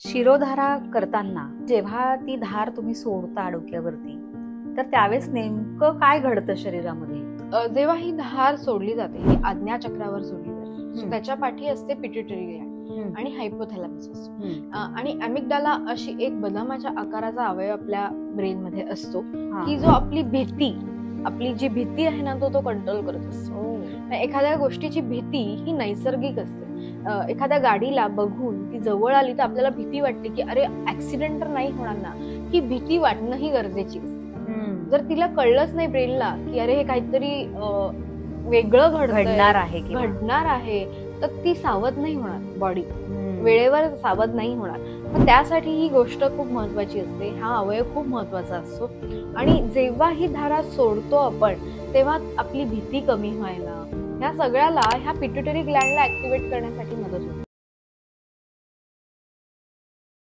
शिरोधारा करताना जेव्हा ती धार तुम्ही सोडता डोक्यावरती, तर त्यावेळेस नेमकं काय घडतं शरीरामध्ये? जेव्हा ही धार सोडली जाते, ही आज्ञाचक्रावर सोडली जाते. So त्याच्या पाठी असते पिट्युटरी ग्लँड आणि हायपोथॅलॅमस असतो. आणि अॅमिग्डाला अशी एक बदामाच्या आकाराचा अवयव आपल्या ब्रेन मध्ये असतो की जो आपली भीती, आपली जी भीती आहे ना, तो कंट्रोल करत असतो. एखाद्या गोष्टीची भीती ही नैसर्गिक असते. एखाद्या गाडीला बघून ती जवळ आली तर आपल्याला भीती वाटते की अरे ऍक्सिडेंट तर नाही होणार ना. ही भीती वाटणं ही गरजेची असते. जर तिला कळलंच नाही ब्रेनला की अरे हे काहीतरी वेगळं घडणार आहे, तर ती सावध नाही होणार. बॉडी वेळेवर सावध नाही होणार. मग त्यासाठी ही गोष्ट खूप महत्वाची असते. हा अवयव खूप महत्वाचा असतो. आणि जेव्हा ही धारा सोडतो आपण, तेव्हा आपली भीती कमी व्हायला, ह्या सगळ्याला ह्या पिट्युटरी ग्लँडला ऍक्टिव्हेट करण्यासाठी मदत होते.